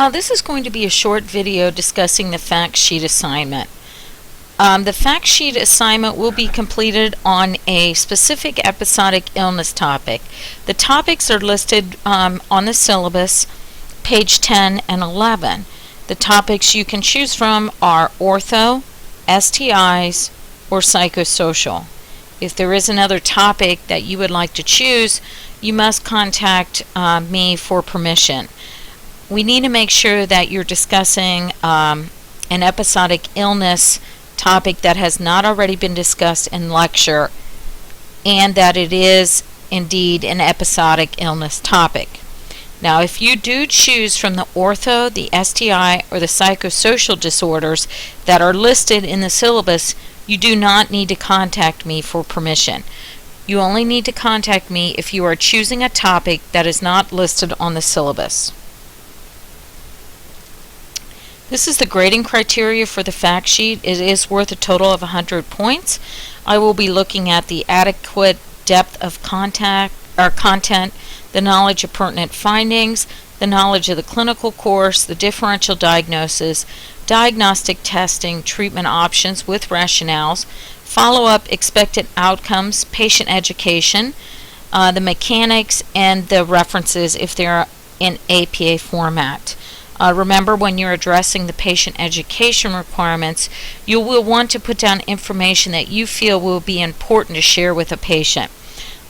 This is going to be a short video discussing the fact sheet assignment. The fact sheet assignment will be completed on a specific episodic illness topic. The topics are listed on the syllabus, page 10 and 11. The topics you can choose from are ortho, STIs, or psychosocial. If there is another topic that you would like to choose, you must contact me for permission. We need to make sure that you're discussing an episodic illness topic that has not already been discussed in lecture, and that it is indeed an episodic illness topic. Now, if you do choose from the ortho, the STI, or the psychosocial disorders that are listed in the syllabus, you do not need to contact me for permission. You only need to contact me if you are choosing a topic that is not listed on the syllabus. This is the grading criteria for the fact sheet. It is worth a total of 100 points. I will be looking at the adequate depth of content, the knowledge of pertinent findings, the knowledge of the clinical course, the differential diagnosis, diagnostic testing, treatment options with rationales, follow-up expected outcomes, patient education, the mechanics, and the references if they're in APA format. Remember, when you're addressing the patient education requirements, you will want to put down information that you feel will be important to share with a patient.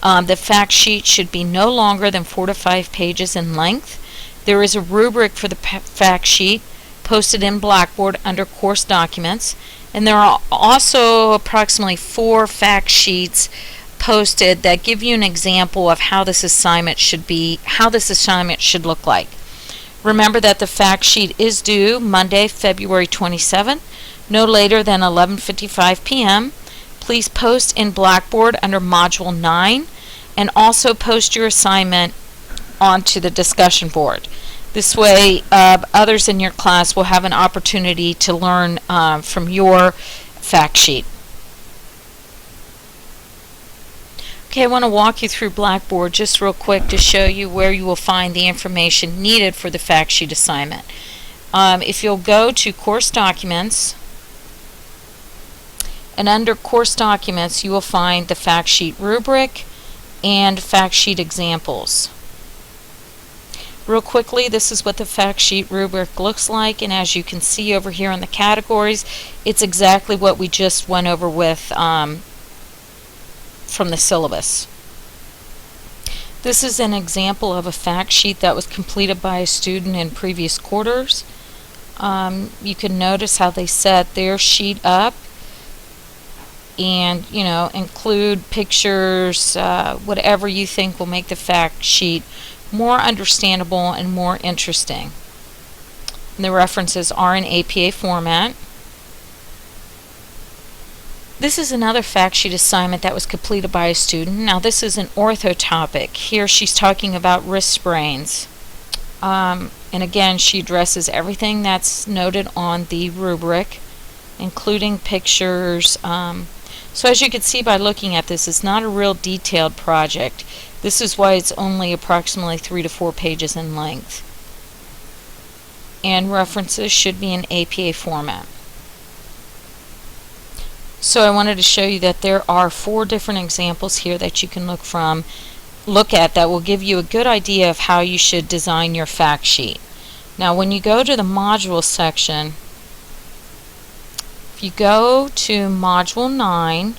The fact sheet should be no longer than 4 to 5 pages in length. There is a rubric for the fact sheet posted in Blackboard under course documents, and there are also approximately 4 fact sheets posted that give you an example of how this assignment should look like. Remember that the fact sheet is due Monday, February 27th, no later than 11:55 p.m. Please post in Blackboard under Module 9, and also post your assignment onto the discussion board. This way, others in your class will have an opportunity to learn from your fact sheet. Okay, I want to walk you through Blackboard just real quick to show you where you will find the information needed for the fact sheet assignment. If you'll go to Course Documents, and under Course Documents you will find the fact sheet rubric and fact sheet examples. Real quickly, this is what the fact sheet rubric looks like, and as you can see over here in the categories, it's exactly what we just went over with from the syllabus. This is an example of a fact sheet that was completed by a student in previous quarters. You can notice how they set their sheet up and include pictures, whatever you think will make the fact sheet more understandable and more interesting. And the references are in APA format. This is another fact sheet assignment that was completed by a student. Now, this is an ortho topic. Here she's talking about wrist sprains. And again, she addresses everything that's noted on the rubric, including pictures. So as you can see by looking at this, it's not a real detailed project. This is why it's only approximately 3 to 4 pages in length. And references should be in APA format. So I wanted to show you that there are 4 different examples here that you can look at that will give you a good idea of how you should design your fact sheet. Now, when you go to the module section, if you go to Module 9,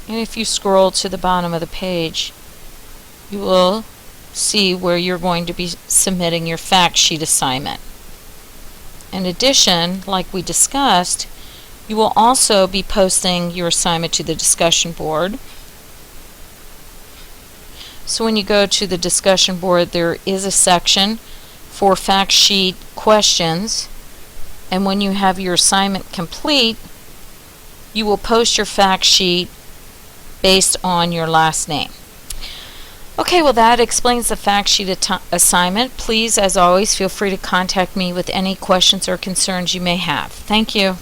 and if you scroll to the bottom of the page, you will see where you're going to be submitting your fact sheet assignment. In addition, like we discussed, you will also be posting your assignment to the discussion board. So when you go to the discussion board, there is a section for fact sheet questions, and when you have your assignment complete, you will post your fact sheet based on your last name. Okay, well, that explains the fact sheet assignment. Please, as always, feel free to contact me with any questions or concerns you may have. Thank you.